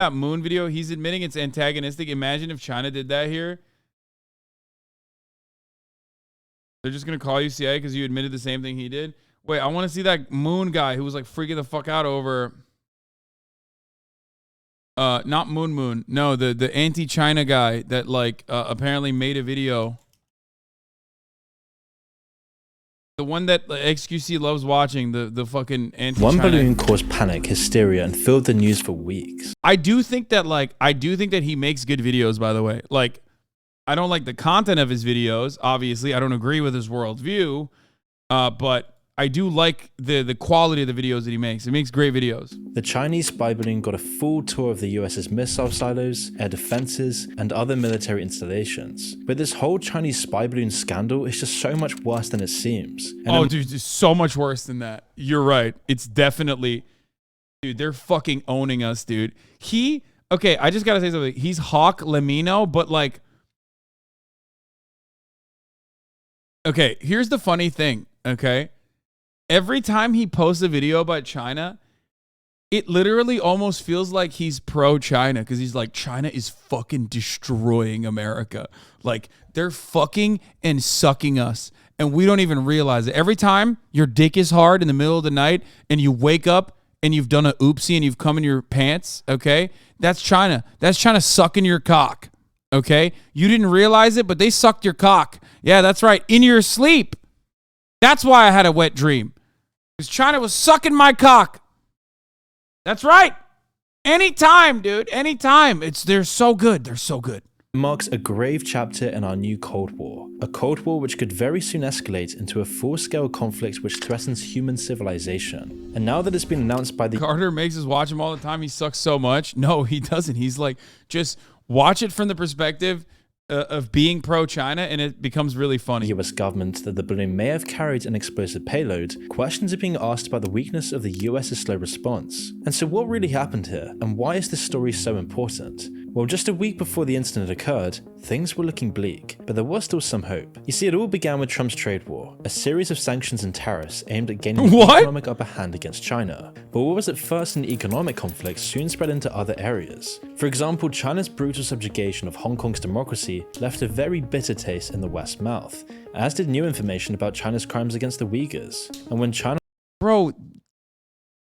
That moon video, he's admitting it's antagonistic. Imagine if China did that here. They're just going to call you CIA because you admitted the same thing he did. Wait, I want to see that moon guy who was like freaking the fuck out over... not Moon. No, the anti-China guy that like apparently made a video. The one that XQC loves watching, the fucking anti-China. One balloon caused panic, hysteria, and filled the news for weeks. I do think that he makes good videos, by the way. Like, I don't like the content of his videos, obviously. I don't agree with his worldview, but I do like the quality of the videos that he makes. He makes great videos. The Chinese spy balloon got a full tour of the US's missile silos, air defenses, and other military installations. But this whole Chinese spy balloon scandal is just so much worse than it seems. And dude, it's so much worse than that. You're right. It's definitely... Dude, they're fucking owning us, dude. Okay, I just gotta say something. He's Hawk Lamino, but like... Okay, here's the funny thing, okay? Every time he posts a video about China, it literally almost feels like he's pro-China because he's like, China is fucking destroying America. Like, they're fucking and sucking us, and we don't even realize it. Every time your dick is hard in the middle of the night and you wake up and you've done a oopsie and you've come in your pants, okay? That's China. That's China sucking your cock, okay? You didn't realize it, but they sucked your cock. Yeah, that's right. In your sleep. That's why I had a wet dream. Because China was sucking my cock. That's right. Anytime, dude. Anytime. They're so good. They're so good. Marks a grave chapter in our new Cold War. A Cold War which could very soon escalate into a full-scale conflict which threatens human civilization. And now that it's been announced by the... Carter makes us watch him all the time. He sucks so much. No, he doesn't. He's like, just watch it from the perspective of being pro-China, and it becomes really funny. US government that the balloon may have carried an explosive payload, questions are being asked about the weakness of the US's slow response. And so what really happened here, and why is this story so important? Well, just a week before the incident occurred, things were looking bleak, but there was still some hope. You see, it all began with Trump's trade war, a series of sanctions and tariffs aimed at gaining an economic upper hand against China. But what was at first an economic conflict soon spread into other areas. For example, China's brutal subjugation of Hong Kong's democracy left a very bitter taste in the West's mouth, as did new information about China's crimes against the Uyghurs. And when China... Bro,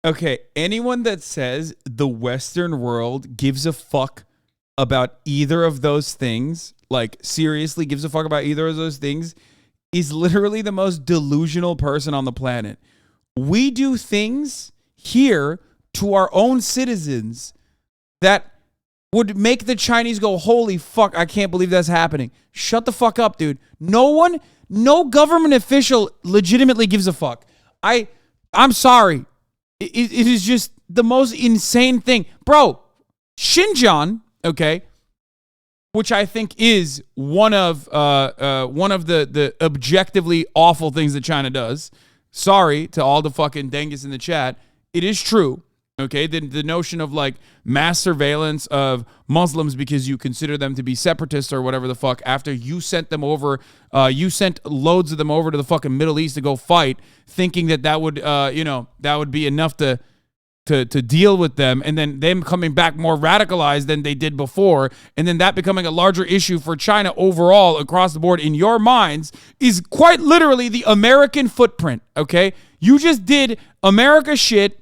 okay, anyone that says the Western world gives a fuck about either of those things, like seriously gives a fuck about either of those things, is literally the most delusional person on the planet. We do things here to our own citizens that would make the Chinese go, holy fuck, I can't believe that's happening. Shut the fuck up, dude. No government official legitimately gives a fuck. I'm sorry. It is just the most insane thing. Bro, Xinjiang, okay, which I think is one of the objectively awful things that China does. Sorry to all the fucking dingus in the chat. It is true. Okay, the notion of like mass surveillance of Muslims because you consider them to be separatists or whatever the fuck after you sent them over, you sent loads of them over to the fucking Middle East to go fight, thinking that would, that would be enough to deal with them, and then them coming back more radicalized than they did before, and then that becoming a larger issue for China overall across the board in your minds is quite literally the American footprint, okay? You just did America shit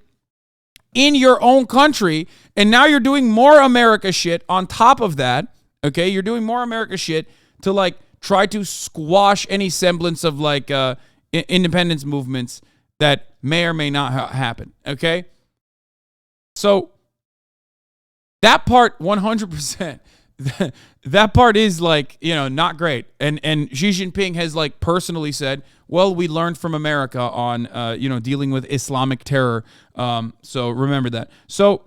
in your own country, and now you're doing more America shit on top of that, okay? You're doing more America shit to like try to squash any semblance of like independence movements that may or may not happen, okay? So that part 100%, that part is like, not great. And Xi Jinping has like personally said, well, we learned from America on, dealing with Islamic terror. So remember that. So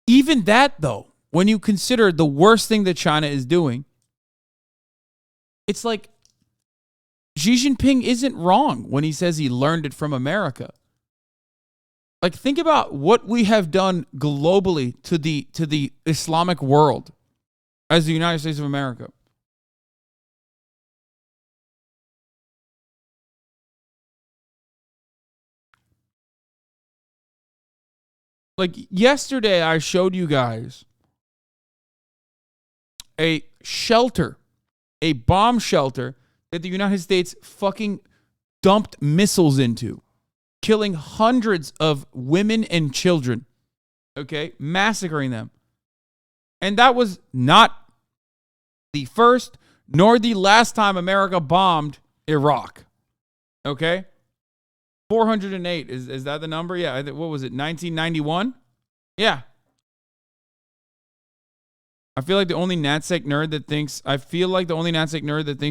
even that though, when you consider the worst thing that China is doing, it's like Xi Jinping isn't wrong when he says he learned it from America. Like, think about what we have done globally to the Islamic world as the United States of America. Like yesterday, I showed you guys a shelter, a bomb shelter that the United States fucking dumped missiles into, killing hundreds of women and children, okay, massacring them. And that was not the first nor the last time America bombed Iraq, okay? 408, is that the number? Yeah, what was it, 1991? Yeah. I feel like the only NatSec nerd that thinks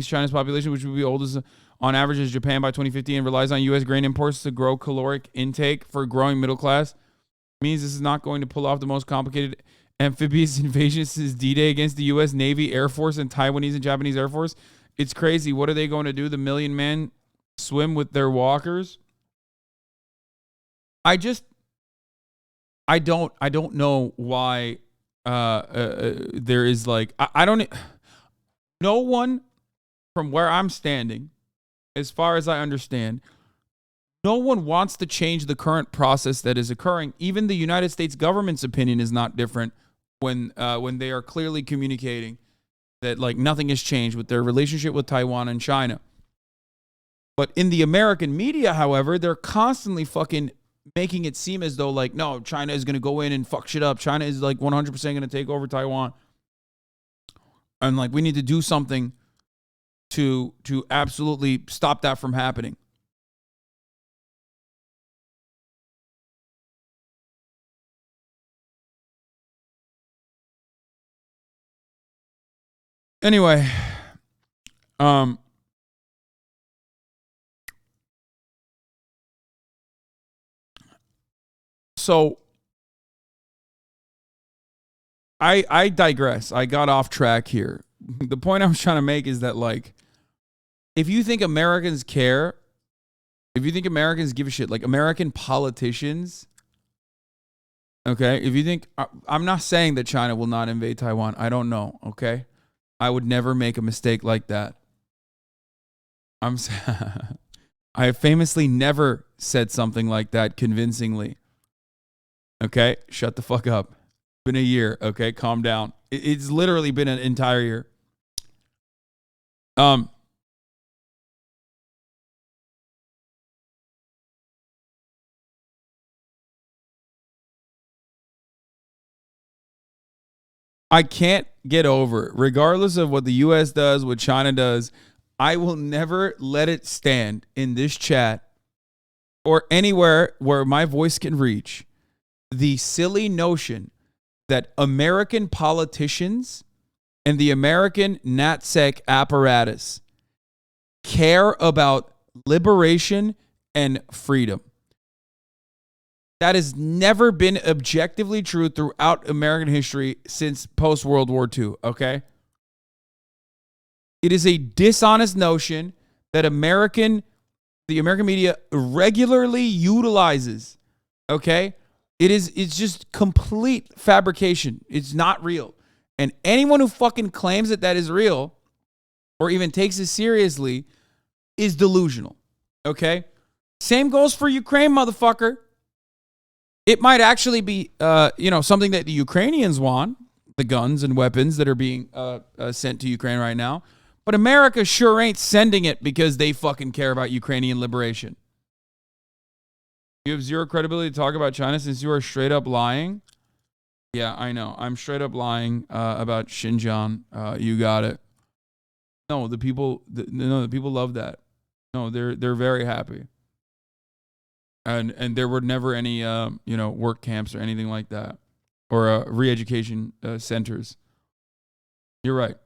China's population, which would be oldest on average as Japan by 2050 and relies on U.S. grain imports to grow caloric intake for a growing middle class, means this is not going to pull off the most complicated amphibious invasion since D-Day against the U.S. Navy, Air Force, and Taiwanese and Japanese Air Force. It's crazy. What are they going to do? The million men swim with their walkers? I don't know why there is like, no one from where I'm standing, as far as I understand, no one wants to change the current process that is occurring. Even the United States government's opinion is not different when they are clearly communicating that like nothing has changed with their relationship with Taiwan and China. But in the American media, however, they're constantly fucking making it seem as though like, no, China is going to go in and fuck shit up. China is like 100% going to take over Taiwan. And like, we need to do something to absolutely stop that from happening. Anyway, so I digress. I got off track here. The point I was trying to make is that like, if you think Americans care, if you think Americans give a shit, like American politicians, okay, if you think, I'm not saying that China will not invade Taiwan. I don't know, okay? I would never make a mistake like that. I have famously never said something like that convincingly. Okay, shut the fuck up. It's been a year, okay? Calm down. It's literally been an entire year. I can't get over, regardless of what the U.S. does, what China does, I will never let it stand in this chat or anywhere where my voice can reach the silly notion that American politicians and the American NatSec apparatus care about liberation and freedom. That has never been objectively true throughout American history since post-World War II, okay? It is a dishonest notion that the American media regularly utilizes, okay? It's just complete fabrication. It's not real. And anyone who fucking claims that that is real or even takes it seriously is delusional, okay? Same goes for Ukraine, motherfucker. It might actually be, something that the Ukrainians want, the guns and weapons that are being sent to Ukraine right now. But America sure ain't sending it because they fucking care about Ukrainian liberation. You have zero credibility to talk about China since you are straight up lying. Yeah, I know. I'm straight up lying about Xinjiang. You got it. No, the people love that. No, they're very happy. And there were never any work camps or anything like that, or re-education centers. You're right.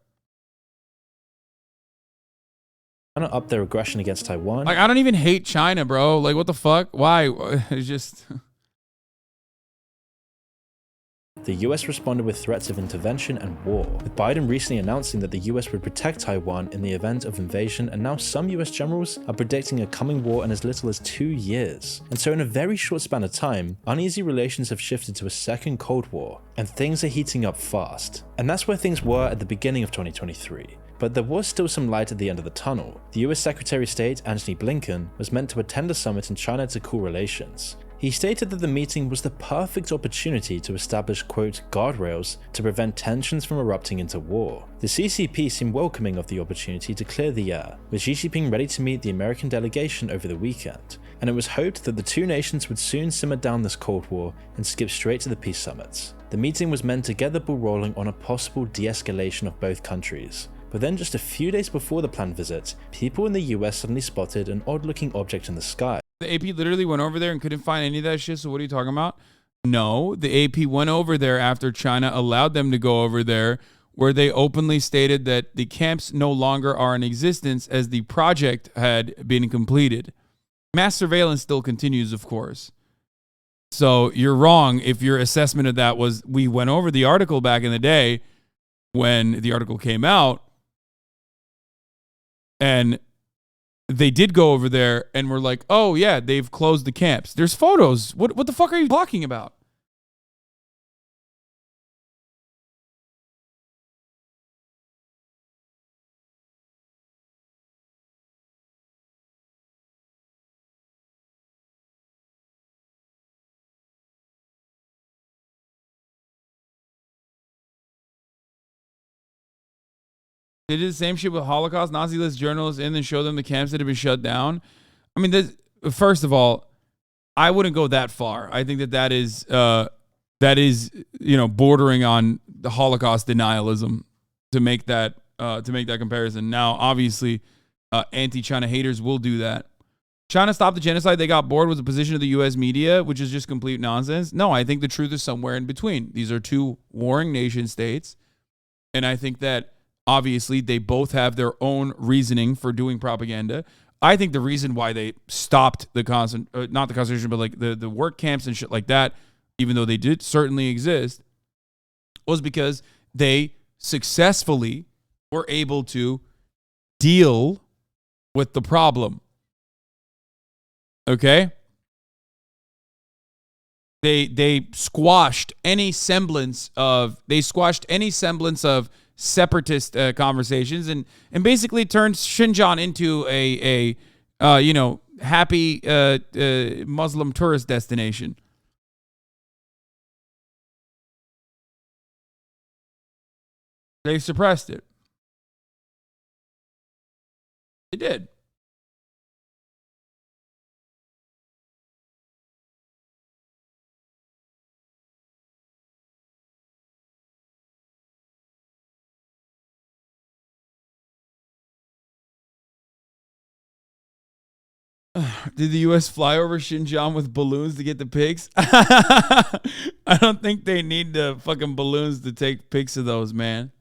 China up their aggression against Taiwan. Like, I don't even hate China, bro. Like, what the fuck? Why? It's just. The US responded with threats of intervention and war, with Biden recently announcing that the US would protect Taiwan in the event of invasion, and now some US generals are predicting a coming war in as little as 2 years. And so in a very short span of time, uneasy relations have shifted to a second Cold War, and things are heating up fast. And that's where things were at the beginning of 2023. But there was still some light at the end of the tunnel. The US Secretary of State, Antony Blinken, was meant to attend a summit in China to cool relations. He stated that the meeting was the perfect opportunity to establish, quote, guardrails to prevent tensions from erupting into war. The CCP seemed welcoming of the opportunity to clear the air, with Xi Jinping ready to meet the American delegation over the weekend, and it was hoped that the two nations would soon simmer down this Cold War and skip straight to the peace summits. The meeting was meant to get the ball rolling on a possible de-escalation of both countries. But then just a few days before the planned visit, people in the US suddenly spotted an odd-looking object in the sky. The AP literally went over there and couldn't find any of that shit, so what are you talking about? No, the AP went over there after China allowed them to go over there, where they openly stated that the camps no longer are in existence as the project had been completed. Mass surveillance still continues, of course. So you're wrong if your assessment of that was, we went over the article back in the day when the article came out, and they did go over there and were like, oh yeah, they've closed the camps. There's photos. What the fuck are you talking about? They did the same shit with Holocaust Nazi list journalists and then show them the camps that have been shut down. I mean, first of all, I wouldn't go that far. I think that is bordering on the Holocaust denialism to make that comparison. Now, obviously, anti-China haters will do that. China stopped the genocide. They got bored with the position of the U.S. media, which is just complete nonsense. No, I think the truth is somewhere in between. These are two warring nation states, and I think that obviously they both have their own reasoning for doing propaganda. I think the reason why they stopped the not the concentration, but like the work camps and shit like that, even though they did certainly exist, was because they successfully were able to deal with the problem. Okay? They squashed any semblance of separatist conversations and basically turned Xinjiang into a happy Muslim tourist destination. They suppressed it. They did. Did the U.S. fly over Xinjiang with balloons to get the pics? I don't think they need the fucking balloons to take pics of those, man.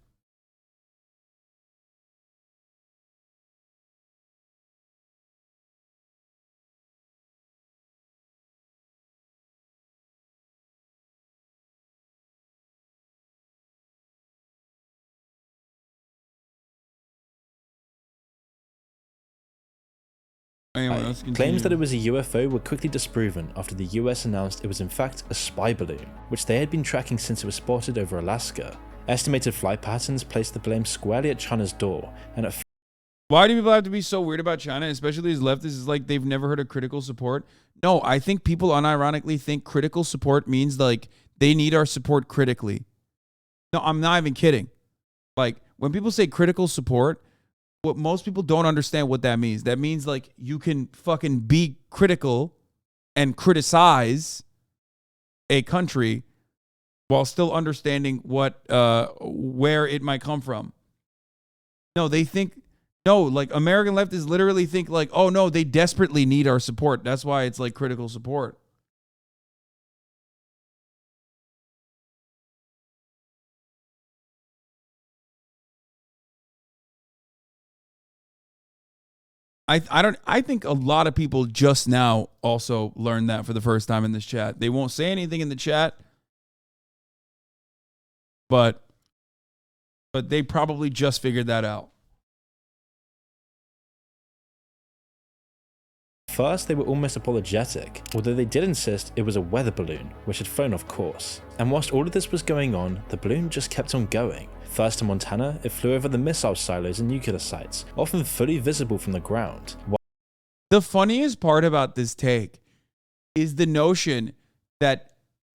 Claims that it was a UFO were quickly disproven after the US announced it was in fact a spy balloon, which they had been tracking since it was spotted over Alaska. Estimated flight patterns placed the blame squarely at China's door, and at why do people have to be so weird about China, especially as leftists? Is like they've never heard of critical support. No, I think people unironically think critical support means like they need our support critically. No, I'm not even kidding. Like when people say critical support, what most people don't understand what that means. That means like you can fucking be critical and criticize a country while still understanding where it might come from. No, they think like American leftists literally think like, oh no, they desperately need our support. That's why it's like critical support. I think a lot of people just now also learned that for the first time in this chat. They won't say anything in the chat, but they probably just figured that out. First, they were almost apologetic, although they did insist it was a weather balloon, which had flown off course. And whilst all of this was going on, the balloon just kept on going. First in Montana, it flew over the missile silos and nuclear sites, often fully visible from the ground. The funniest part about this take is the notion that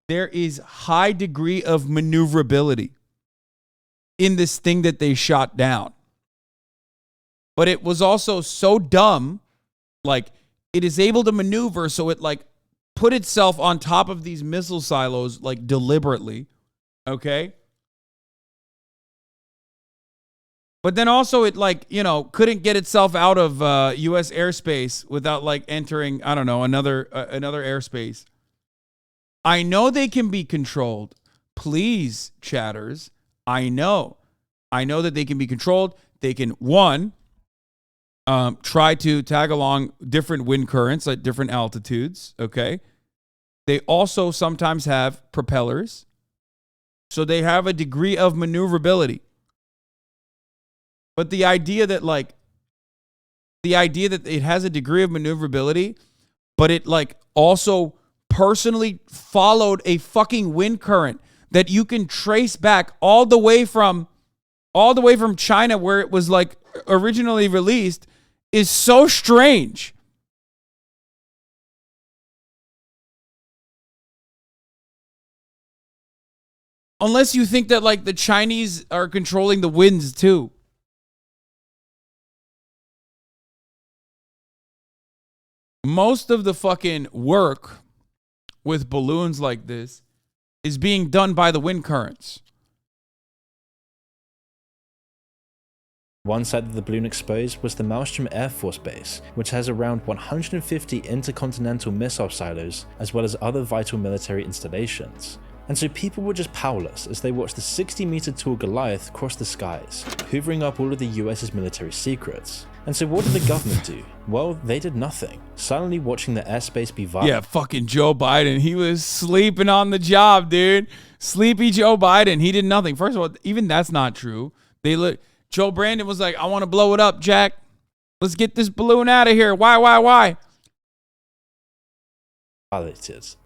there is high degree of maneuverability in this thing that they shot down. But it was also so dumb, like it is able to maneuver, so it like put itself on top of these missile silos like deliberately, okay? But then also it like, you know, couldn't get itself out of U.S. airspace without like entering, I don't know, another airspace. I know they can be controlled. Please, chatters, I know that they can be controlled. They can, one, try to tag along different wind currents at different altitudes, okay? They also sometimes have propellers, so they have a degree of maneuverability. But the idea that it has a degree of maneuverability, but it like also personally followed a fucking wind current that you can trace back all the way from China, where it was like originally released, is so strange. Unless you think that like the Chinese are controlling the winds too. Most of the fucking work with balloons like this is being done by the wind currents. One side of the balloon exposed was the Maelstrom Air Force Base, which has around 150 intercontinental missile silos, as well as other vital military installations. And so people were just powerless as they watched the 60-meter tall Goliath cross the skies, hoovering up all of the US's military secrets. And so what did the government do? Well, they did nothing, silently watching the airspace be violated. Yeah, fucking Joe Biden. He was sleeping on the job, dude. Sleepy Joe Biden. He did nothing. First of all, even that's not true. Joe Brandon was like, I want to blow it up, Jack. Let's get this balloon out of here. Why?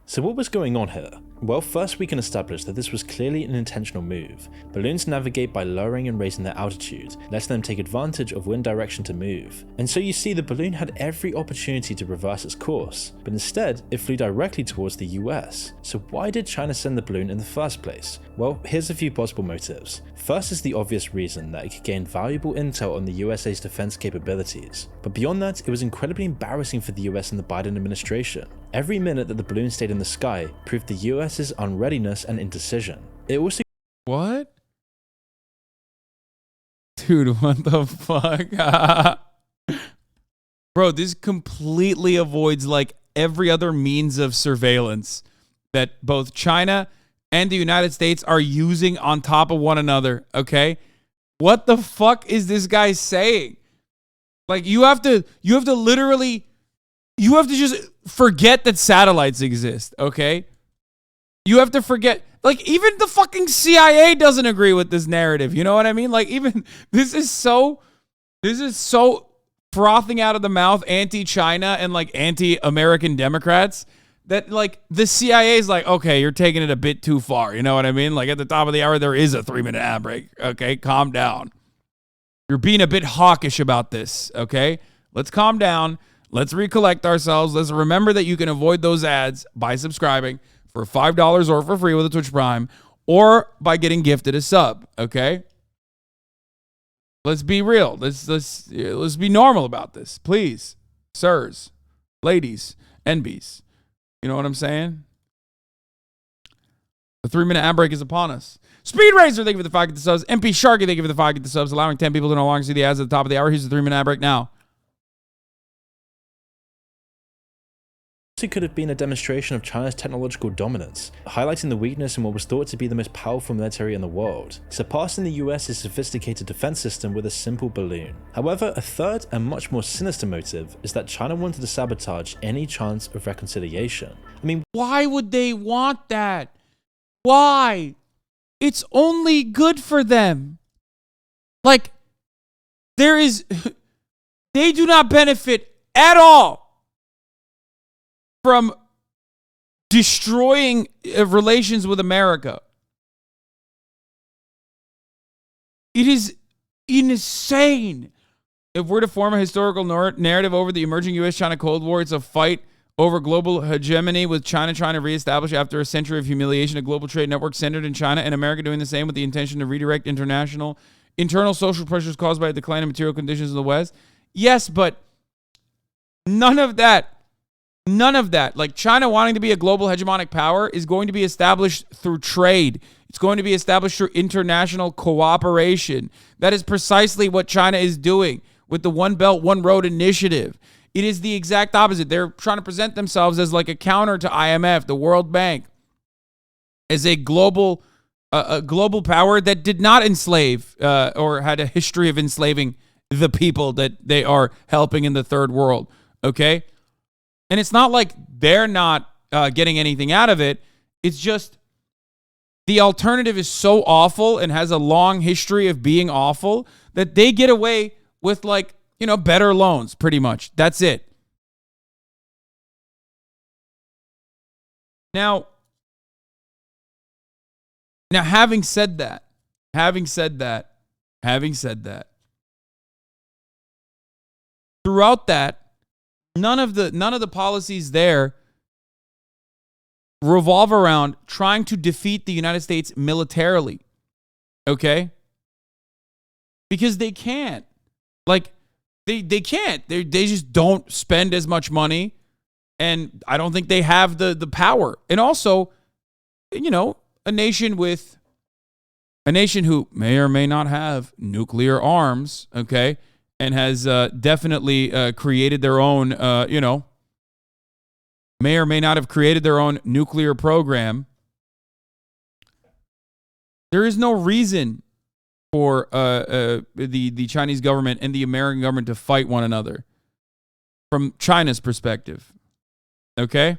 So what was going on here? Well, first we can establish that this was clearly an intentional move. Balloons navigate by lowering and raising their altitude, letting them take advantage of wind direction to move. And so you see the balloon had every opportunity to reverse its course, but instead it flew directly towards the US. So why did China send the balloon in the first place? Well, here's a few possible motives. First is the obvious reason that it could gain valuable intel on the USA's defense capabilities. But beyond that, it was incredibly embarrassing for the US and the Biden administration. Every minute that the balloon stayed in the sky proved the US's unreadiness and indecision. It also... What? Dude, what the fuck? Bro, this completely avoids like every other means of surveillance that both China and the United States are using on top of one another, okay? What the fuck is this guy saying? Like you have to just forget that satellites exist, okay? You have to forget, like even the fucking CIA doesn't agree with this narrative, you know what I mean? Like even this is so frothing out of the mouth anti-China and like anti-American Democrats that like the CIA is like, okay, you're taking it a bit too far, you know what I mean? Like at the top of the hour there is a 3-minute ad break, okay? Calm down. You're being a bit hawkish about this, okay? Let's calm down. Let's recollect ourselves. Let's remember that you can avoid those ads by subscribing for $5 or for free with a Twitch Prime or by getting gifted a sub, okay? Let's be real. Let's be normal about this, please. Sirs, ladies, NBs. You know what I'm saying? The 3-minute ad break is upon us. Speed Racer, thank you for the 5 get the subs. MP Sharky, thank you for the 5 get the subs, allowing 10 people to no longer see the ads at the top of the hour. Here's the 3-minute ad break now. It could have been a demonstration of China's technological dominance, highlighting the weakness in what was thought to be the most powerful military in the world, surpassing the US's sophisticated defense system with a simple balloon. However, a third and much more sinister motive is that China wanted to sabotage any chance of reconciliation. I mean, why would they want that? Why? It's only good for them. Like, they do not benefit at all from destroying relations with America. It is insane. If we're to form a historical narrative over the emerging U.S.-China Cold War, it's a fight over global hegemony, with China trying to reestablish after a century of humiliation a global trade network centered in China, and America doing the same with the intention to redirect internal social pressures caused by a decline in material conditions in the West. Yes, but none of that, like China wanting to be a global hegemonic power, is going to be established through trade. It's going to be established through international cooperation. That is precisely what China is doing with the One Belt, One Road initiative. It is the exact opposite. They're trying to present themselves as like a counter to IMF, the World Bank, as a global power that did not enslave or had a history of enslaving the people that they are helping in the third world. Okay? And it's not like they're not getting anything out of it. It's just the alternative is so awful and has a long history of being awful that they get away with, like, you know, better loans, pretty much. That's it. Now, having said that, throughout that, none of the policies there revolve around trying to defeat the United States militarily. Okay? Because they can't. Like, they can't. They just don't spend as much money, and I don't think they have the power. And also, you know, a nation who may or may not have nuclear arms, okay, and has definitely created their own, may or may not have created their own nuclear program. There is no reason for the Chinese government and the American government to fight one another from China's perspective. Okay?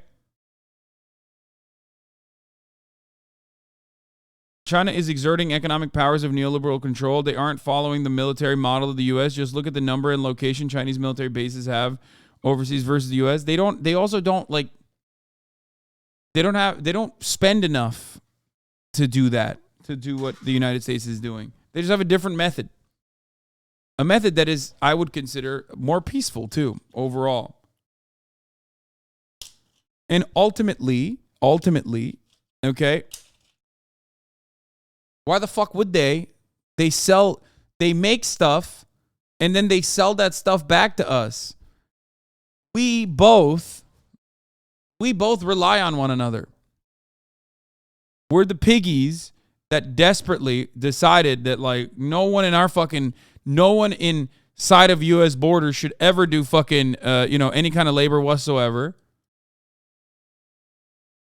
China is exerting economic powers of neoliberal control. They aren't following the military model of the U.S. Just look at the number and location Chinese military bases have overseas versus the U.S. They don't spend enough to do that, to do what the United States is doing. They just have a different method. A method that is, I would consider, more peaceful too, overall. And ultimately, okay, why the fuck would they? They make stuff, and then they sell that stuff back to us. We both rely on one another. We're the piggies that desperately decided that, like, no one inside of U.S. borders should ever do fucking, any kind of labor whatsoever,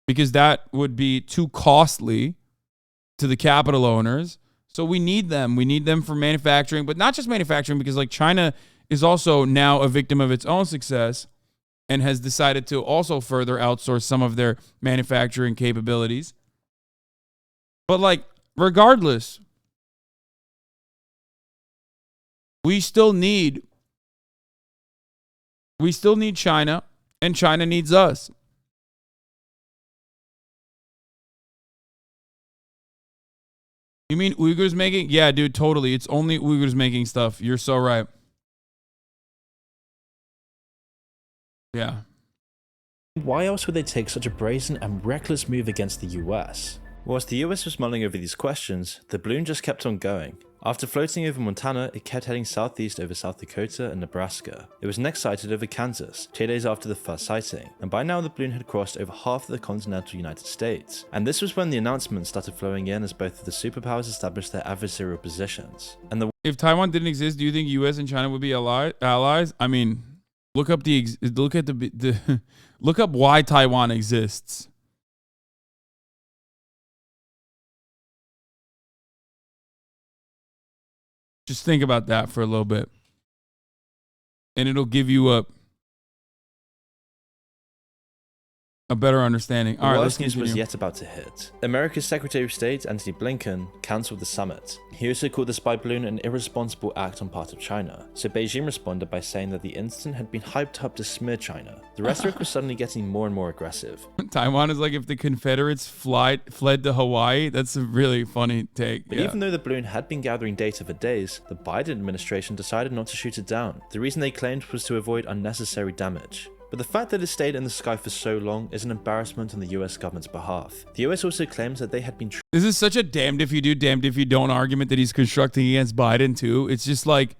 because that would be too costly to the capital owners. So we need them. We need them for manufacturing, but not just manufacturing, because, like, China is also now a victim of its own success and has decided to also further outsource some of their manufacturing capabilities. But, like, regardless, we still need China, and China needs us. You mean Uyghurs making? Yeah, dude, totally. It's only Uyghurs making stuff. You're so right. Yeah. Why else would they take such a brazen and reckless move against the US? Whilst the US was mulling over these questions, the balloon just kept on going. After floating over Montana, it kept heading southeast over South Dakota and Nebraska. It was next sighted over Kansas, 2 days after the first sighting, and by now the balloon had crossed over half of the continental United States. And this was when the announcements started flowing in as both of the superpowers established their adversarial positions. And if Taiwan didn't exist, do you think US and China would be allies? I mean, look up look up why Taiwan exists. Just think about that for a little bit, and it'll give you a better understanding. All right, worst news was yet about to hit. America's Secretary of State, Antony Blinken, cancelled the summit. He also called the spy balloon an irresponsible act on part of China, so Beijing responded by saying that the incident had been hyped up to smear China. The rhetoric was suddenly getting more and more aggressive. Taiwan is like if the Confederates fled to Hawaii. That's a really funny take. But even though the balloon had been gathering data for days, the Biden administration decided not to shoot it down. The reason they claimed was to avoid unnecessary damage. but the fact that it stayed in the sky for so long is an embarrassment on the US government's behalf. The US also claims that they had been This is such a damned if you do, damned if you don't argument that he's constructing against Biden too. It's just like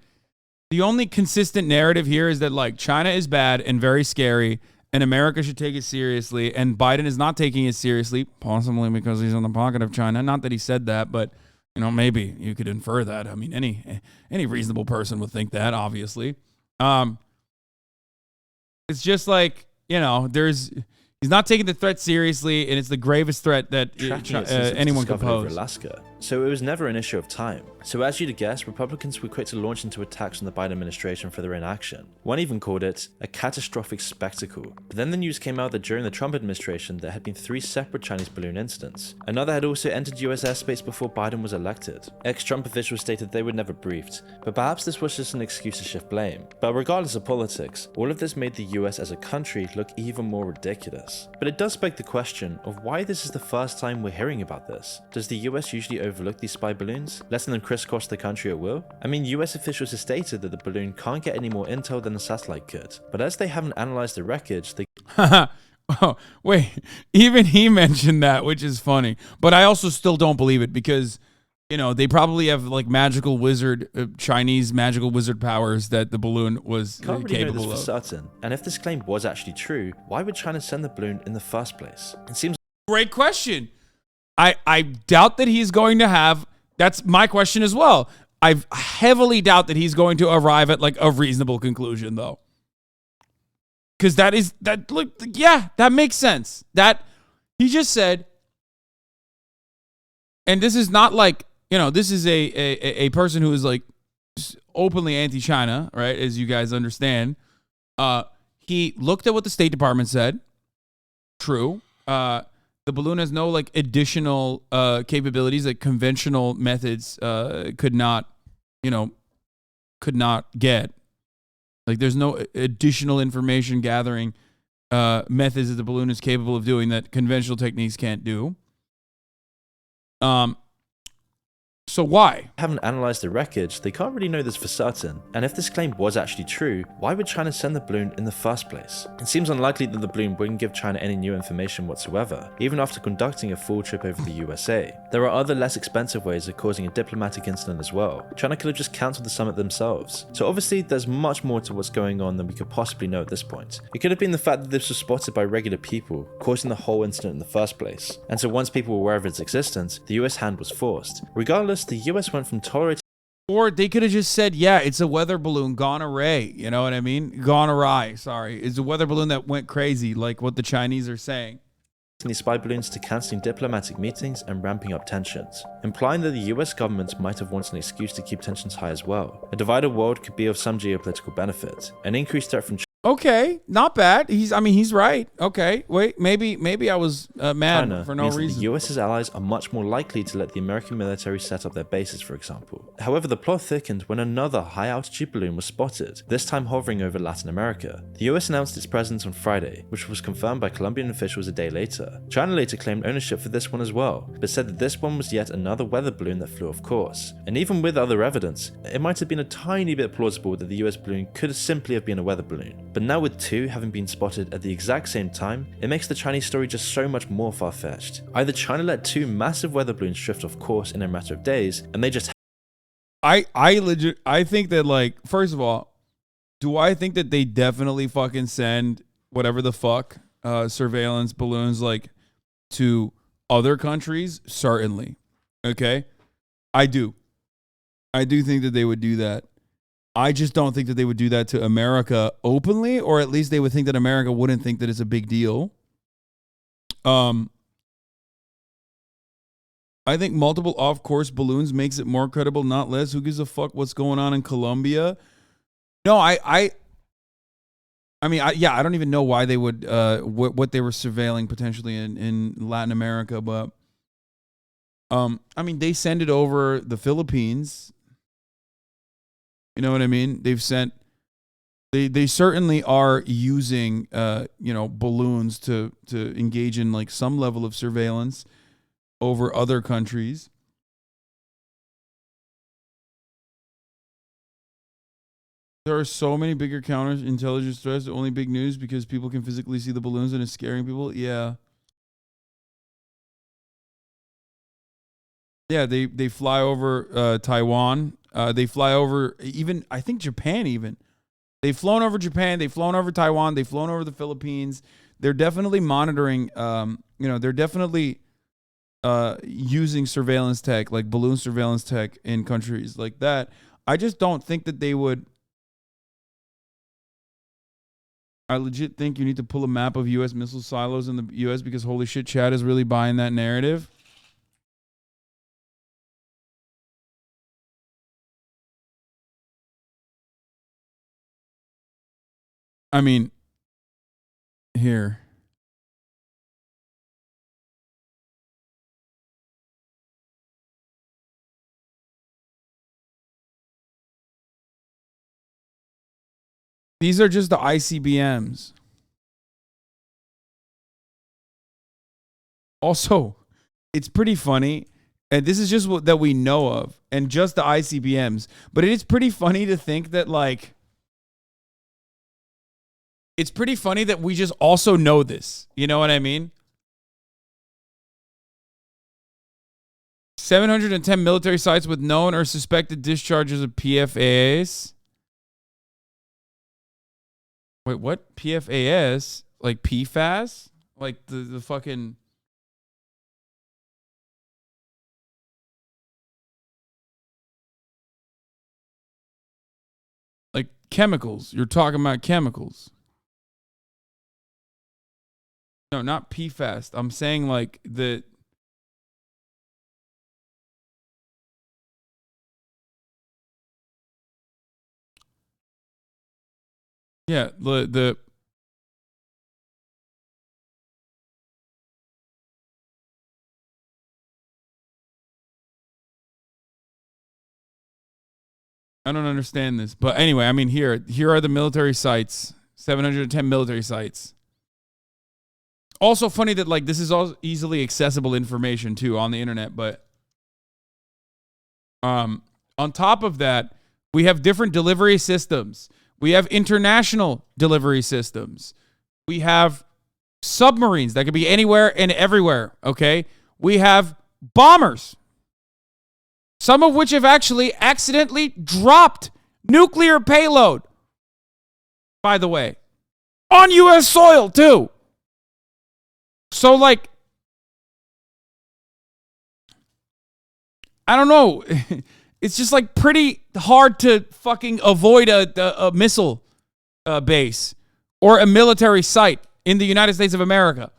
the only consistent narrative here is that like China is bad and very scary and America should take it seriously, and Biden is not taking it seriously, possibly because he's in the pocket of China. Not that he said that, but you know, maybe you could infer that. I mean, any reasonable person would think that, obviously. It's just like, you know, he's not taking the threat seriously, and it's the gravest threat that anyone could pose. Alaska, so it was never an issue of time. So as you'd guess, Republicans were quick to launch into attacks on the Biden administration for their inaction. One even called it a catastrophic spectacle. But then the news came out that during the Trump administration, there had been 3 separate Chinese balloon incidents. Another had also entered US airspace before Biden was elected. Ex-Trump officials stated they were never briefed, but perhaps this was just an excuse to shift blame. But regardless of politics, all of this made the US as a country look even more ridiculous. But it does beg the question of why this is the first time we're hearing about this. Does the US usually overlook these spy balloons, letting them crisscross the country at will? I mean, US officials have stated that the balloon can't get any more intel than the satellite could, but as they haven't analyzed the wreckage, they Oh, wait, even he mentioned that, which is funny. But I also still don't believe it because, you know, they probably have like magical wizard, Chinese magical wizard powers that the balloon was can't really capable know this for of. certain. And if this claim was actually true, why would China send the balloon in the first place? It seems Great question. I doubt that he's going to have. That's my question as well. I heavily doubt that he's going to arrive at like a reasonable conclusion, though. Because that makes sense. That he just said, and this is not like, you know, this is a person who is like openly anti-China, right? As you guys understand. He looked at what the State Department said. True. The balloon has no like additional capabilities that conventional methods could not get. Like there's no additional information gathering methods that the balloon is capable of doing that conventional techniques can't do. So why? Haven't analyzed the wreckage, they can't really know this for certain. And if this claim was actually true, why would China send the balloon in the first place? It seems unlikely that the balloon wouldn't give China any new information whatsoever, even after conducting a full trip over the USA. There are other less expensive ways of causing a diplomatic incident as well. China could have just cancelled the summit themselves. So obviously there's much more to what's going on than we could possibly know at this point. It could have been the fact that this was spotted by regular people, causing the whole incident in the first place. And so once people were aware of its existence, the US hand was forced. Regardless, the US went from tolerating, or they could have just said, yeah, it's a weather balloon gone awry. You know what I mean? Gone awry. Sorry. It's a weather balloon that went crazy, like what the Chinese are saying. these spy balloons to cancelling diplomatic meetings and ramping up tensions, implying that the US government might have wanted an excuse to keep tensions high as well. A divided world could be of some geopolitical benefit. An increased threat from Okay, not bad. He's right. Okay, wait, maybe I was mad China for no means reason. that the US's allies are much more likely to let the American military set up their bases, for example. However, the plot thickened when another high-altitude balloon was spotted, this time hovering over Latin America. The US announced its presence on Friday, which was confirmed by Colombian officials a day later. China later claimed ownership for this one as well, but said that this one was yet another weather balloon that flew off course. And even with other evidence, it might have been a tiny bit plausible that the US balloon could simply have been a weather balloon. But now with two having been spotted at the exact same time, it makes the Chinese story just so much more far-fetched. Either China let two massive weather balloons drift off course in a matter of days, and they just I think that, like, first of all, do I think that they definitely fucking send whatever the fuck surveillance balloons like to other countries? Certainly. Okay? I do think that they would do that. I just don't think that they would do that to America openly, or at least they would think that America wouldn't think that it's a big deal. I think multiple off-course balloons makes it more credible, not less. Who gives a fuck what's going on in Colombia? No, I don't even know why they would what they were surveilling potentially in Latin America, but they send it over the Philippines. You know what I mean? They certainly are using balloons to engage in like some level of surveillance over other countries. There are so many bigger counterintelligence threats. Only big news because people can physically see the balloons and it's scaring people. Yeah. Yeah, they fly over Taiwan. They fly over even I think Japan even. They've flown over Japan. They've flown over Taiwan. They've flown over the Philippines. They're definitely monitoring. They're definitely using surveillance tech, like balloon surveillance tech, in countries like that. I just don't think that they would. I legit think you need to pull a map of U.S. missile silos in the U.S. because holy shit, Chad is really buying that narrative. I mean, here. These are just the ICBMs. Also, it's pretty funny, and this is just what that we know of, and just the ICBMs. But it is pretty funny to think that it's pretty funny that we just also know this. You know what I mean? 710 military sites with known or suspected discharges of PFAS. Wait, what? PFAS? Like PFAS? Like the fucking. Like chemicals. You're talking about chemicals. No, not PFAS. I'm saying like the. Yeah, the I don't understand this. But anyway, I mean here are the military sites. 710 military sites. Also funny that like this is all easily accessible information too on the internet, but on top of that, we have different delivery systems. We have international delivery systems. We have submarines that could be anywhere and everywhere, okay? We have bombers, some of which have actually accidentally dropped nuclear payload, by the way, on U.S. soil, too. So, like, I don't know. It's just, like, pretty hard to fucking avoid a missile base or a military site in the United States of America.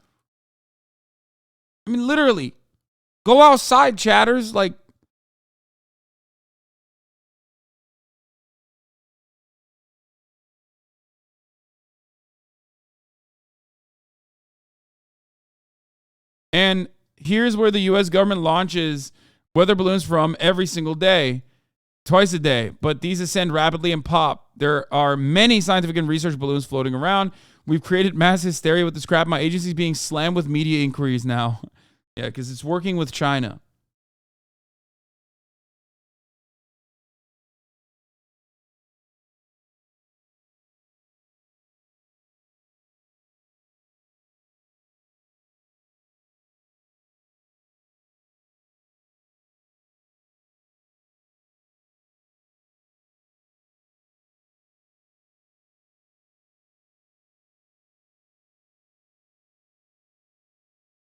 I mean, literally, go outside, chatters. Like, and here's where the U.S. government launches weather balloons from every single day, twice a day. But these ascend rapidly and pop. There are many scientific and research balloons floating around. We've created mass hysteria with this crap. My agency's being slammed with media inquiries now. Yeah, because it's working with China.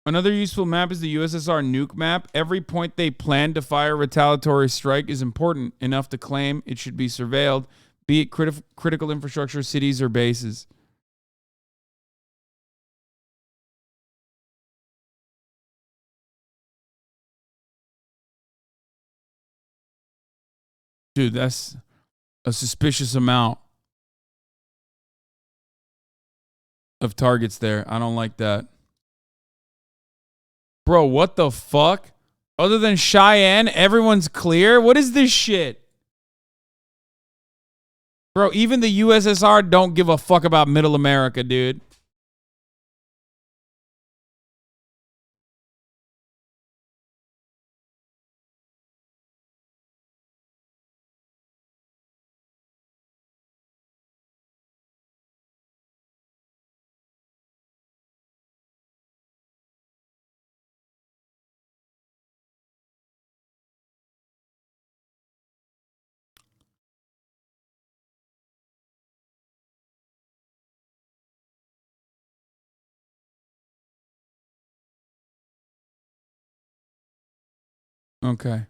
Another useful map is the USSR nuke map. Every point they plan to fire a retaliatory strike is important enough to claim it should be surveilled, be it critical infrastructure, cities, or bases. Dude, that's a suspicious amount of targets there. I don't like that. Bro, what the fuck? Other than Cheyenne, everyone's clear? What is this shit? Bro, even the USSR don't give a fuck about Middle America, dude. Okay.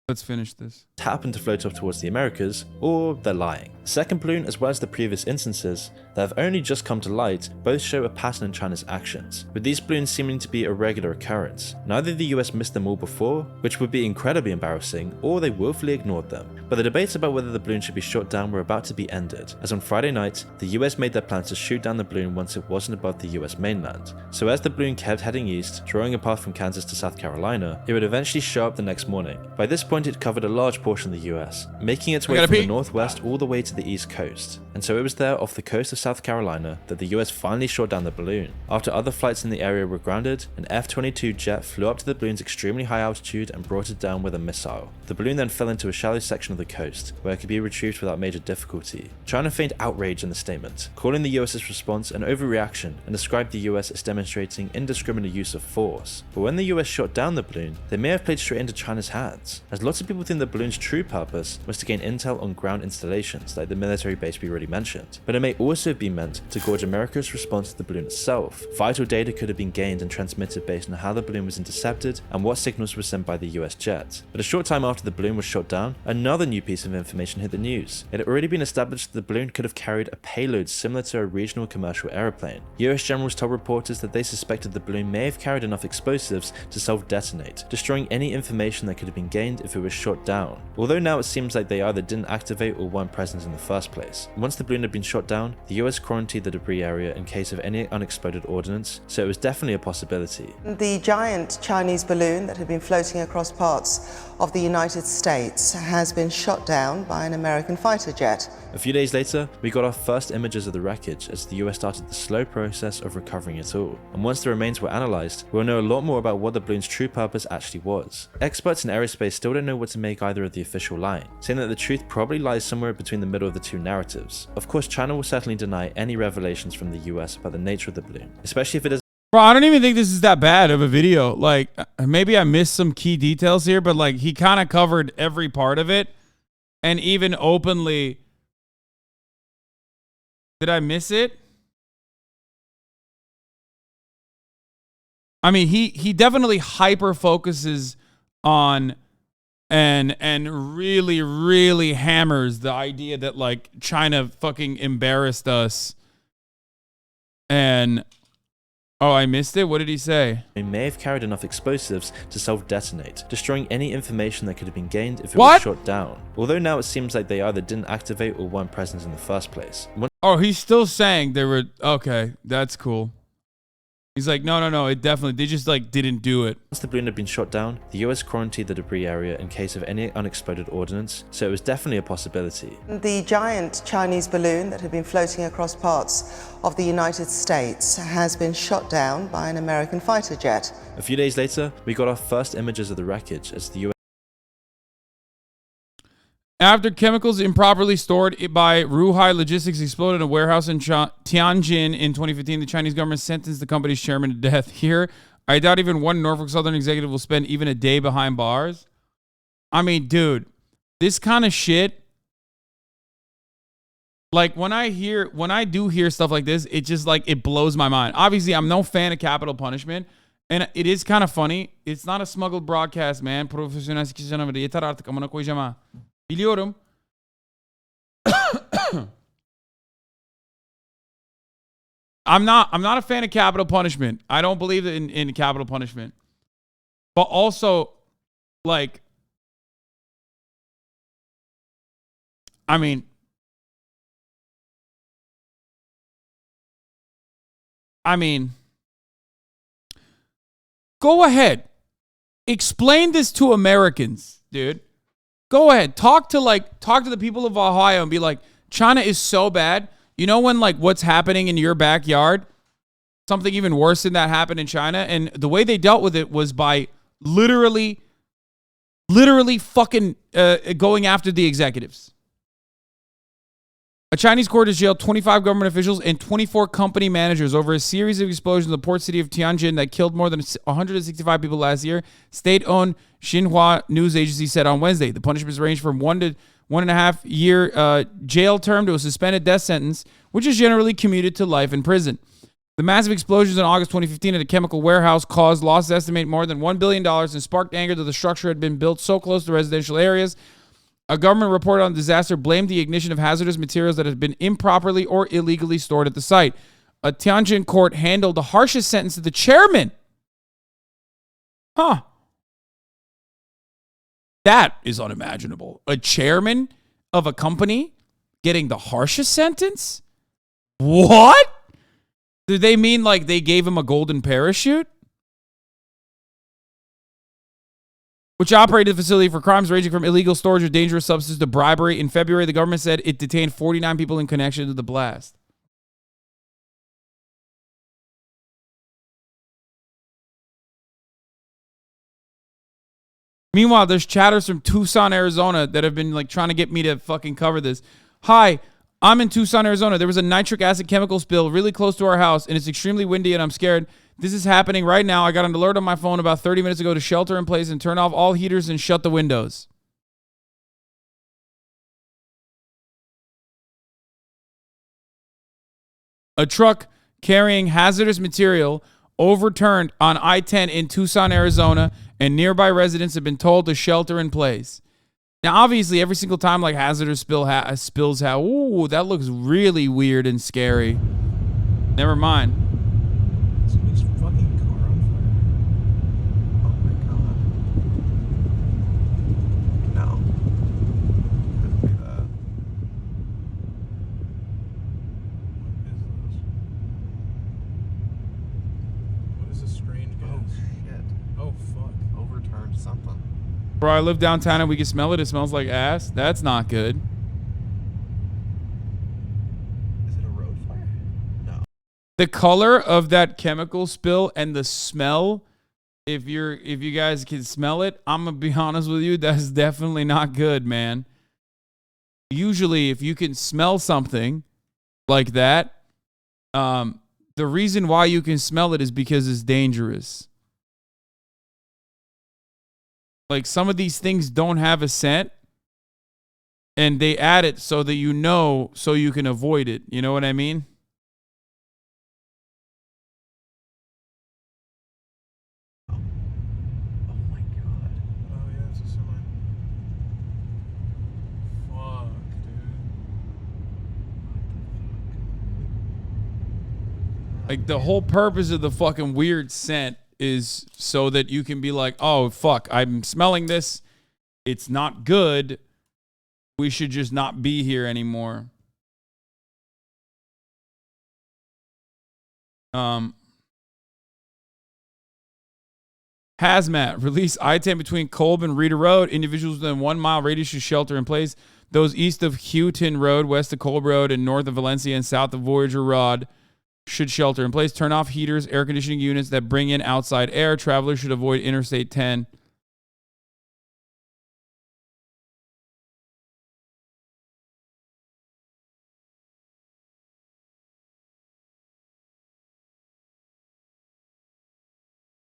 Let's finish this. Happen to float off towards the Americas, or they're lying. The second balloon, as well as the previous instances that have only just come to light, both show a pattern in China's actions, with these balloons seeming to be a regular occurrence. Neither the US missed them all before, which would be incredibly embarrassing, or they willfully ignored them. But the debates about whether the balloon should be shot down were about to be ended, as on Friday night, the US made their plans to shoot down the balloon once it wasn't above the US mainland. So as the balloon kept heading east, drawing a path from Kansas to South Carolina, it would eventually show up the next morning. By this point, it covered a large portion of the US, making its way from the northwest all the way to the east coast. And so it was there off the coast of South Carolina that the US finally shot down the balloon. After other flights in the area were grounded, an F-22 jet flew up to the balloon's extremely high altitude and brought it down with a missile. The balloon then fell into a shallow section of the coast, where it could be retrieved without major difficulty. China feigned outrage in the statement, calling the US's response an overreaction and described the US as demonstrating indiscriminate use of force. But when the US shot down the balloon, they may have played straight into China's hands, as lots of people think the balloon's true purpose was to gain intel on ground installations like the military base we already mentioned. But it may also be meant to gauge America's response to the balloon itself. Vital data could have been gained and transmitted based on how the balloon was intercepted and what signals were sent by the US jet. But a short time after the balloon was shot down, another new piece of information hit the news. It had already been established that the balloon could have carried a payload similar to a regional commercial aeroplane. US generals told reporters that they suspected the balloon may have carried enough explosives to self-detonate, destroying any information that could have been gained if it was shot down. Although now it seems like they either didn't activate or weren't present in the first place. Once the balloon had been shot down, the US quarantined the debris area in case of any unexploded ordnance, so it was definitely a possibility. The giant Chinese balloon that had been floating across parts of the United States has been shot down by an American fighter jet. A few days later, we got our first images of the wreckage as the US started the slow process of recovering it all. And once the remains were analysed, we'll know a lot more about what the balloon's true purpose actually was. Experts in aerospace still don't know what to make either of the official line, saying that the truth probably lies somewhere between the middle of the two narratives. Of course, China will certainly deny any revelations from the US about the nature of the balloon, especially if it is. Bro, I don't even think this is that bad of a video. Like, maybe I missed some key details here, but like he kind of covered every part of it and even openly. Did I miss it? I mean, he definitely hyper focuses on and really hammers the idea that like China fucking embarrassed us. And oh, I missed it. What did he say? It may have carried enough explosives to self-detonate, destroying any information that could have been gained if it was shot down. Although now it seems like they either didn't activate or weren't present in the first place. Oh, he's still saying they were okay. That's cool. He's like, no, it definitely, they just like didn't do it. Once the balloon had been shot down, the US quarantined the debris area in case of any unexploded ordnance, so it was definitely a possibility. The giant Chinese balloon that had been floating across parts of the United States has been shot down by an American fighter jet. A few days later, we got our first images of the wreckage as the US. After chemicals improperly stored by Ruhai Logistics exploded in a warehouse in Tianjin in 2015, the Chinese government sentenced the company's chairman to death. Here, I doubt even one Norfolk Southern executive will spend even a day behind bars. I mean, dude, this kind of shit, like when I do hear stuff like this, it just like, it blows my mind. Obviously, I'm no fan of capital punishment. And it is kind of funny. It's not a smuggled broadcast, man. Profesyonel sikişi canavarı. Yeter artık, amına koyacağım ha. Biliyorum. I'm not a fan of capital punishment. I don't believe in capital punishment. But also, like, I mean, go ahead. Explain this to Americans, dude. Go ahead. Talk to the people of Ohio and be like, China is so bad. You know when like what's happening in your backyard, something even worse than that happened in China, and the way they dealt with it was by literally fucking going after the executives. A Chinese court has jailed 25 government officials and 24 company managers over a series of explosions in the port city of Tianjin that killed more than 165 people last year. State-owned Xinhua news agency said on Wednesday. The punishments range from 1 to 1.5 year jail term to a suspended death sentence, which is generally commuted to life in prison. The massive explosions in August 2015 at a chemical warehouse caused losses estimated more than $1 billion and sparked anger that the structure had been built so close to residential areas. A government report on the disaster blamed the ignition of hazardous materials that had been improperly or illegally stored at the site. A Tianjin court handled the harshest sentence to the chairman. Huh. That is unimaginable. A chairman of a company getting the harshest sentence? What? Do they mean like they gave him a golden parachute? Which operated the facility for crimes ranging from illegal storage of dangerous substances to bribery. In February, the government said it detained 49 people in connection to the blast. Meanwhile, there's chatters from Tucson, Arizona that have been like trying to get me to fucking cover this. Hi, I'm in Tucson, Arizona. There was a nitric acid chemical spill really close to our house, and it's extremely windy, and I'm scared. This is happening right now. I got an alert on my phone about 30 minutes ago to shelter in place and turn off all heaters and shut the windows. A truck carrying hazardous material overturned on I-10 in Tucson, Arizona, and nearby residents have been told to shelter in place. Now, obviously, every single time like hazardous spills out, ooh, that looks really weird and scary. Never mind. Somebody's fucking car on fire. Oh my god. No. Couldn't be that. What is this? What is this strange gas? Oh shit. Oh fuck. Overturned something. Bro, I live downtown and we can smell it. It smells like ass. That's not good. Is it a road fire? No. The color of that chemical spill and the smell, if you guys can smell it, I'm gonna be honest with you, that's definitely not good, man. Usually, if you can smell something like that, the reason why you can smell it is because it's dangerous. Like some of these things don't have a scent, and they add it so that you know, so you can avoid it. You know what I mean? Oh my god. Oh yeah, it's a semi. Fuck, dude. Like the whole purpose of the fucking weird scent is so that you can be like, oh, fuck, I'm smelling this. It's not good. We should just not be here anymore. Hazmat. Release I-10 between Kolb and Reeder Road. Individuals within 1 mile radius should shelter in place. Those east of Houghton Road, west of Kolb Road, and north of Valencia and south of Voyager Road should shelter in place. Turn off heaters, air conditioning units that bring in outside air. Travelers should avoid Interstate 10.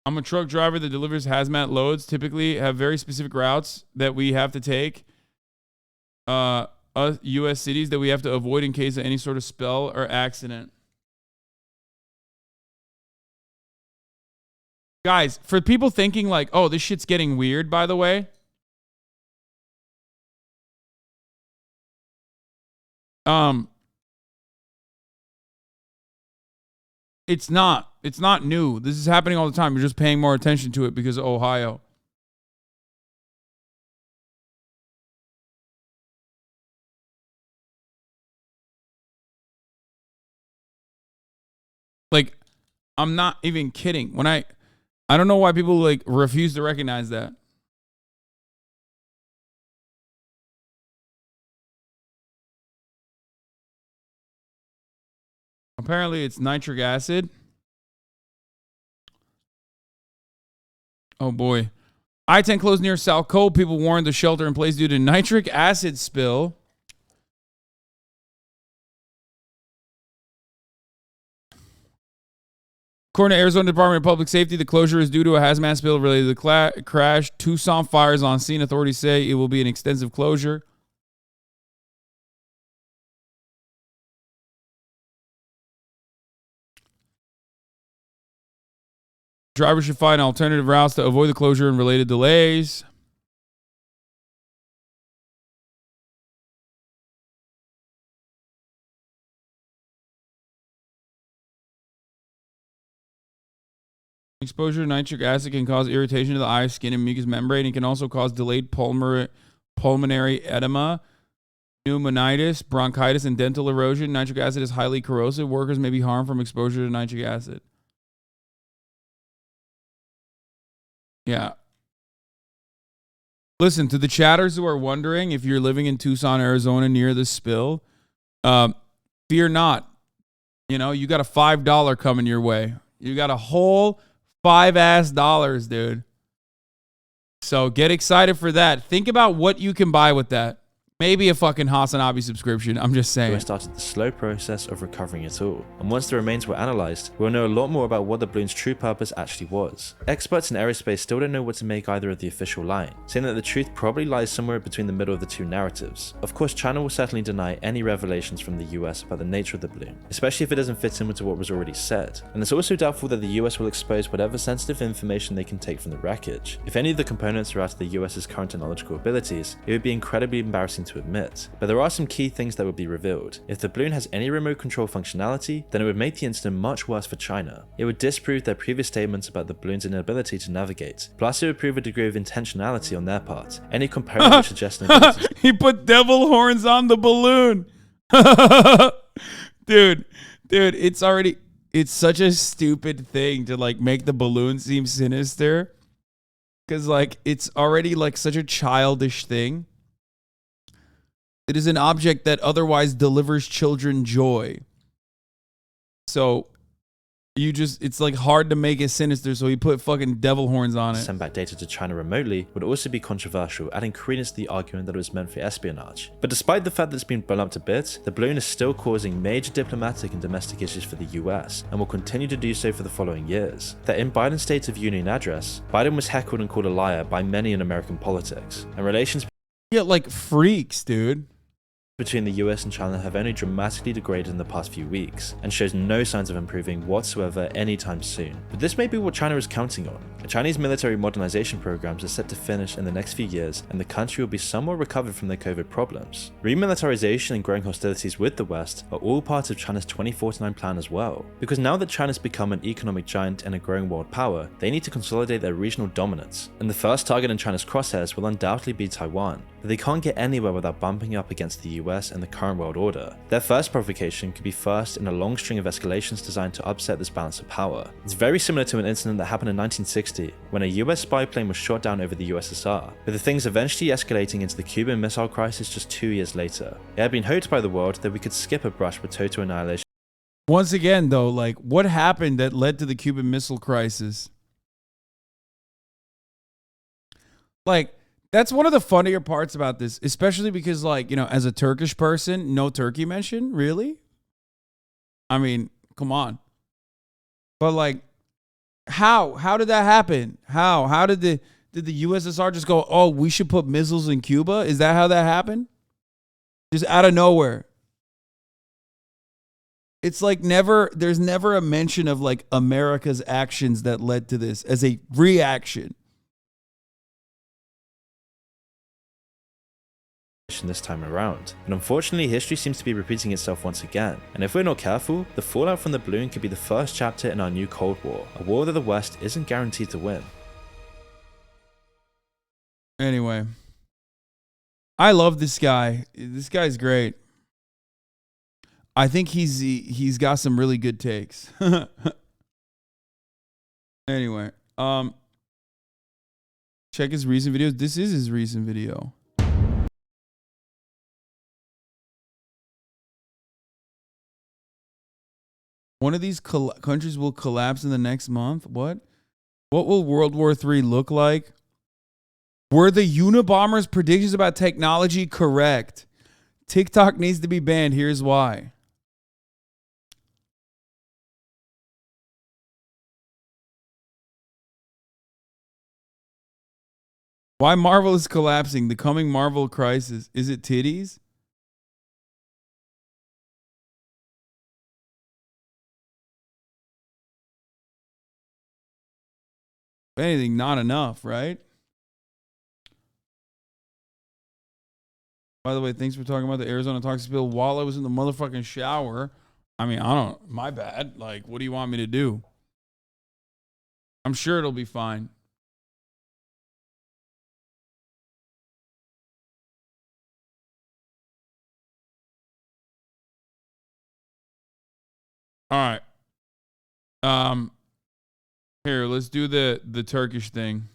I'm a truck driver that delivers hazmat loads. Typically have very specific routes that we have to take. U.S. cities that we have to avoid in case of any sort of spill or accident. Guys, for people thinking like, oh, this shit's getting weird, by the way. It's not. It's not new. This is happening all the time. You're just paying more attention to it because of Ohio. Like, I'm not even kidding. When I don't know why people like refuse to recognize that. Apparently it's nitric acid. Oh boy. I-10 closed near South Cove. People warned to shelter in place due to nitric acid spill. According to Arizona Department of Public Safety, the closure is due to a hazmat spill related to the crash. Tucson fires on scene. Authorities say it will be an extensive closure. Drivers should find alternative routes to avoid the closure and related delays. Exposure to nitric acid can cause irritation to the eye, skin, and mucous membrane. It can also cause delayed pulmonary edema, pneumonitis, bronchitis, and dental erosion. Nitric acid is highly corrosive. Workers may be harmed from exposure to nitric acid. Yeah. Listen, to the chatters who are wondering if you're living in Tucson, Arizona near the spill, fear not. You know, you got a $5 coming your way. You got a whole $5 dude. So get excited for that. Think about what you can buy with that. Maybe a fucking HasanAbi subscription. I'm just saying. We started the slow process of recovering it all. And once the remains were analysed, we'll know a lot more about what the balloon's true purpose actually was. Experts in aerospace still don't know what to make either of the official line, saying that the truth probably lies somewhere between the middle of the two narratives. Of course, China will certainly deny any revelations from the US about the nature of the balloon, especially if it doesn't fit in with what was already said. And it's also doubtful that the US will expose whatever sensitive information they can take from the wreckage. If any of the components are out of the US's current technological abilities, it would be incredibly embarrassing to admit, but there are some key things that would be revealed. If the balloon has any remote control functionality, then it would make the incident much worse for China. It would disprove their previous statements about the balloon's inability to navigate, plus it would prove a degree of intentionality on their part. Any component which suggests an ability he put devil horns on the balloon. dude, it's such a stupid thing to like make the balloon seem sinister, because like it's already like such a childish thing. It is an object that otherwise delivers children joy. So it's like hard to make it sinister, so he put fucking devil horns on it. send back data to China remotely would also be controversial, adding credence to the argument that it was meant for espionage. But despite the fact that it's been blown up to bits, the balloon is still causing major diplomatic and domestic issues for the US, and will continue to do so for the following years. That in Biden's State of Union address, Biden was heckled and called a liar by many in American politics, and relations like freaks, dude. between the US and China have only dramatically degraded in the past few weeks, and shows no signs of improving whatsoever anytime soon. But this may be what China is counting on. The Chinese military modernization programs are set to finish in the next few years, and the country will be somewhat recovered from their COVID problems. Remilitarization and growing hostilities with the West are all part of China's 2049 plan as well, because now that China's become an economic giant and a growing world power, they need to consolidate their regional dominance, and the first target in China's crosshairs will undoubtedly be Taiwan. But they can't get anywhere without bumping up against the US and the current world order. Their first provocation could be first in a long string of escalations designed to upset this balance of power. It's very similar to an incident that happened in 1960, when a US spy plane was shot down over the USSR, with the things eventually escalating into the Cuban Missile Crisis just 2 years later. It had been hoped by the world that we could skip a brush with total annihilation. Once again, though, like, what happened that led to the Cuban Missile Crisis? Like, that's one of the funnier parts about this, especially because, like, you know, as a Turkish person, no Turkey mention, really? I mean, come on. But, like, how did that happen? How did the USSR just go, oh, we should put missiles in Cuba? Is that how that happened? Just out of nowhere. It's like there's never a mention of, like, America's actions that led to this as a reaction. This time around. But unfortunately, history seems to be repeating itself once again, and if we're not careful, the fallout from the balloon could be the first chapter in our new Cold War, a war that the West isn't guaranteed to win. Anyway, I love this guy. This guy's great. I think he's got some really good takes. Anyway, check his recent videos. This is his recent video. One of these countries will collapse in the next month. What? What will World War III look like? Were the Unabomber's predictions about technology correct? TikTok needs to be banned. Here's why. Why Marvel is collapsing? The coming Marvel crisis. Is it titties? If anything, not enough, right? By the way, thanks for talking about the Arizona toxic spill while I was in the motherfucking shower. I mean, I don't, my bad. Like, what do you want me to do? I'm sure it'll be fine. All right. Here, let's do the Turkish thing.